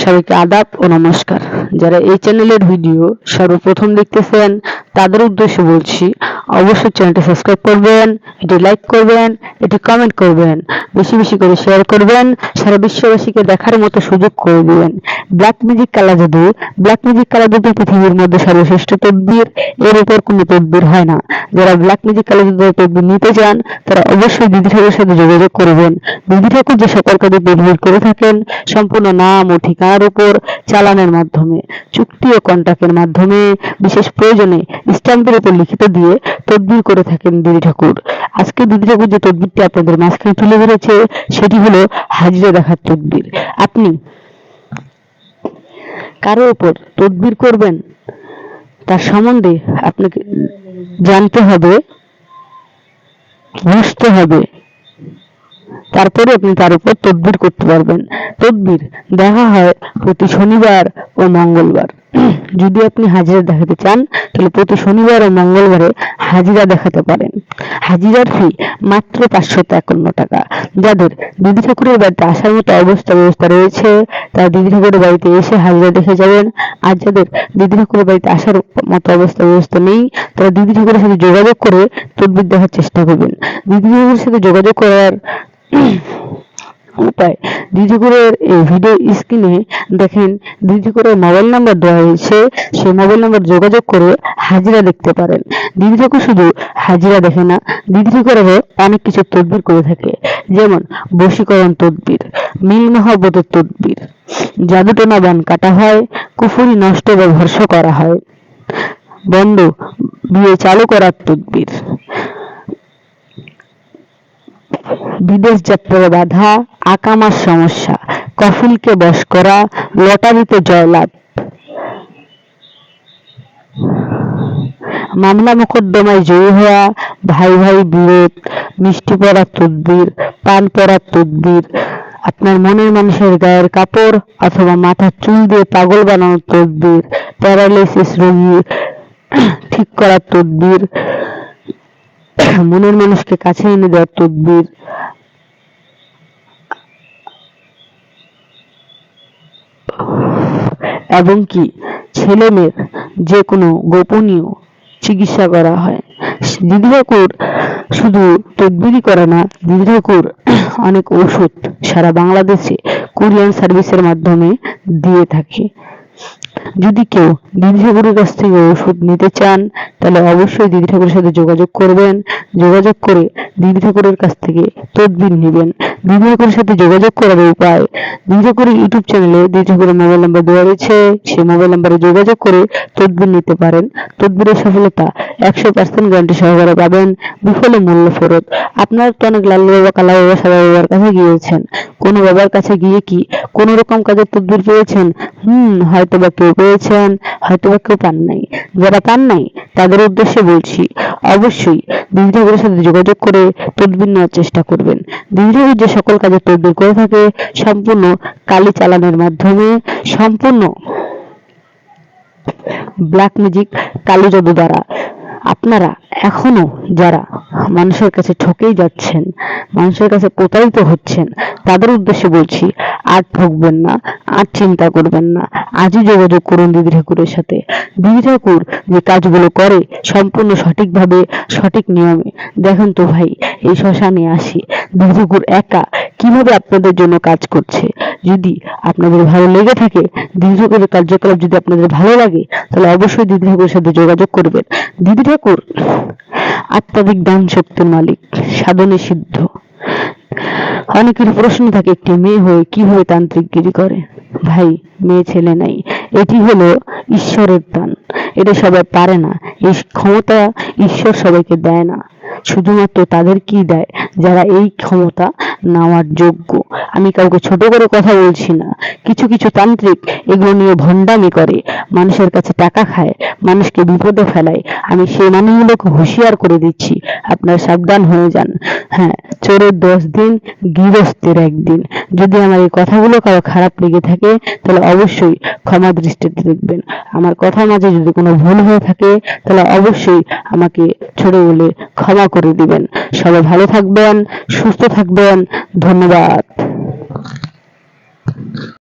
সবাইকে আদাব ও নমস্কার। যারা এই চ্যানেলের ভিডিও সর্বপ্রথম দেখতেছেন তাদের উদ্দেশ্যে বলছি, অবশ্যই চ্যানেলটি সাবস্ক্রাইব করবেন, এটি লাইক করবেন, এটি কমেন্ট করবেন, বেশি বেশি করে শেয়ার করবেন, সারা বিশ্ববাসীকে দেখার মতো সুযোগ করে দিবেন। ব্ল্যাক ম্যাজিক কালা জাদু, ব্ল্যাক ম্যাজিক কালা জাদু পৃথিবীর মধ্যে সর্বশ্রেষ্ঠ তদবির, এর উপর কোনো তদবির হয় না। যারা ব্ল্যাক ম্যাজিক কালা জাদুর তদবির নিতে চান তারা অবশ্যই দিদি ঠাকুরের সাথে যোগাযোগ করবেন। দিদি ঠাকুর যে সকল কাজে তদবির করে থাকেন সম্পূর্ণ নাম ও ঠিকানার উপর চালানের মাধ্যমে, চুক্তি ও কন্ট্রাক্টের মাধ্যমে, বিশেষ প্রয়োজনে স্ট্যাম্পের উপর লিখিত দিয়ে তদবির করে থাকেন দিদি ঠাকুর। আজকে দিদি ঠাকুর যে তদবিরটি আপনাদের মাঝখানে তুলে ধরেছে সেটি হলো হাজিরা দেখার তদবির। আপনি কারো উপর তদবির করবেন, তার সম্বন্ধে আপনাকে জানতে হবে, বুঝতে হবে, তারপরে আপনি তার উপর তদবির করতে পারবেন। তদবির দেখা হয় প্রতি শনিবার ও মঙ্গলবার। যদি আপনি হাজিরা দেখাতে চান তাহলে প্রতি শনিবার ও মঙ্গলবারে হাজিরা দেখাতে পারেন। হাজিরার ফি মাত্র 551 টাকা। যাদের দিদি ঠাকুরের বাড়িতে আসার মতো ব্যবস্থা রয়েছে তারা দিদি ঠাকুরের বাড়িতে এসে হাজিরা দেখে যাবেন। আর যাদের দিদি ঠাকুরের বাড়িতে আসার মতো ব্যবস্থা নেই তারা দিদি ঠাকুরের সাথে যোগাযোগ করে তদবির দেখার চেষ্টা করবেন। দিদি ঠাকুরের সাথে যোগাযোগ করার উপায় দিদি ঠাকুরের এই ভিডিও স্ক্রিনে দেখেন দিদি ঠাকুরের মোবাইল নাম্বার দেওয়া হয়েছে, সেই মোবাইল নাম্বার যোগাযোগ করে হাজিরা দেখতে পারেন। দিদি ঠাকুর শুধু হাজিরা দেখে না, দিদি ঠাকুরেরও অনেক কিছু তদবির করে থাকে, যেমন বশীকরণ তদবির, মিল মহব্বতের তদবির, জাদুটোনা বান কাটা হয়, কুফুরি নষ্ট বা ভর্ষ করা হয়, বন্ধ বিয়ে চালু করার তদবির, বিদেশ যাত্রার বাধা, আকামার সমস্যা, কফিলকে বশ করা, লটারিতে জয়লাভ, মামলা মোকদ্দমায় জয়ী হওয়া, ভাই ভাই বিরোধ, মিষ্টি পড়ার তদবির, পান পড়ার তদবির, আপনার মনের মানুষের গায়ের কাপড় অথবা মাথার চুল দিয়ে পাগল বানানোর তদবির, প্যারালাইসিস রোগী ঠিক করার তদবির, মনের মানুষকে কাছে এনে দেওয়ার তদবির, এবং কি ছেলে মেয়ের যে কোনো গোপনীয় চিকিৎসা করা হয়। দিদি ঠাকুর শুধু তদবিরই করে না, দিদি ঠাকুর অনেক ওষুধ সারা বাংলাদেশে কুরিয়ার সার্ভিসের মাধ্যমে দিয়ে থাকে। যদি কেউ দিদি ঠাকুরের কাছ থেকে ওষুধ নিতে চান তাহলে অবশ্যই দিদি ঠাকুরের সাথে যোগাযোগ করবেন। যোগাযোগ করে দিদি ঠাকুরের কাছ থেকে তদবির নেবেন। দিদি ঠাকুরের সাথে যোগাযোগ করার উপায়, দিদি ঠাকুরের ইউটিউব চ্যানেলে দিদি ঠাকুরের মোবাইল নাম্বার দেওয়া রয়েছে, সেই মোবাইল নাম্বারে যোগাযোগ করে তদবির নিতে পারেন। তদবিরের সফলতা 100% গ্যারান্টি সহকারে পাবেন, বিফলে মূল্য ফেরত। আপনার তো অনেক লাল বাবা, কালা বাবা, সাদা বাবার কাছে গিয়েছেন, কোন বাবার কাছে গিয়ে কি কোন রকম কাজের তদবির পেয়েছেন? হয়তো বা কেউ পেয়েছেন, হয়তো বা কেউ পান নাই। যারা পান নাই তাদের উদ্দেশ্যে বলছি, অবশ্যই দিদি ঠাকুরের সাথে যোগাযোগ করে তদবির নেওয়ার চেষ্টা করবেন। দিদি ঠাকুর যে সকল কাজের তদবির করে থাকে সম্পূর্ণ কালি চালানের মাধ্যমে, সম্পূর্ণ ব্ল্যাক ম্যাজিক কালো জাদু দ্বারা। আপনারা এখনো যারা মানুষের কাছে ঠকেই যাচ্ছেন, মানুষের কাছে প্রতারিত হচ্ছেন, তাদের উদ্দেশ্যে বলছি, আর ঠকবেন না, আর চিন্তা করবেন না, আজই যোগাযোগ করুন দিদি ঠাকুরের সাথে। দিদি ঠাকুর যে কাজগুলো করে সম্পূর্ণ সঠিকভাবে, সঠিক নিয়মে। দেখেন তো ভাই, এই শ্মশানে আসি দিদি ঠাকুর একা কিভাবে আপনাদের জন্য কাজ করছে। যদি আপনাদের ভালো লেগে থাকে, দিদি ঠাকুরের কার্যকলাপ যদি আপনাদের ভালো লাগে, তাহলে অবশ্যই দিদি ঠাকুরের সাথে যোগাযোগ করবেন। দিদি ঠাকুর আত্মাধিক দান শক্তির মালিক, সাধনে সিদ্ধ। অনেকের প্রশ্ন থাকে একটি মেয়ে হয়ে কিভাবে তান্ত্রিকগিরি করে। ভাই, মেয়ে ছেলে নাই, এটি হলো ঈশ্বরের দান। এটা সবাই পারে না, এই ক্ষমতা ঈশ্বর সবাইকে দেয় না, শুধুমাত্র তাদেরকেই দেয় যারা এই ক্ষমতা নেওয়ার যোগ্য। আমি কাউকে ছোট করে কথা বলছি না। কিছু কিছু তান্ত্রিক এগুলো নিয়ে ভণ্ডামি করে, মানুষের কাছে টাকা খায়, মানুষকে বিপদে ফেলায়। আমি সেই মানুষগুলোকে হুঁশিয়ার করে দিচ্ছি, আপনারা সাবধান হয়ে যান। হ্যাঁ, চোরের 10 দিন, গৃহস্থের 1 দিন। যদি আমার এই কথাগুলো কারো খারাপ লেগে থাকে তাহলে অবশ্যই ক্ষমা দৃষ্টিতে দেখবেন। আমার কথার মাঝে যদি কোনো ভুল হয়ে থাকে তাহলে অবশ্যই আমাকে ছোট বলে ক্ষমা করে দিবেন। সবাই ভালো থাকবেন, সুস্থ থাকবেন। ধন্যবাদ।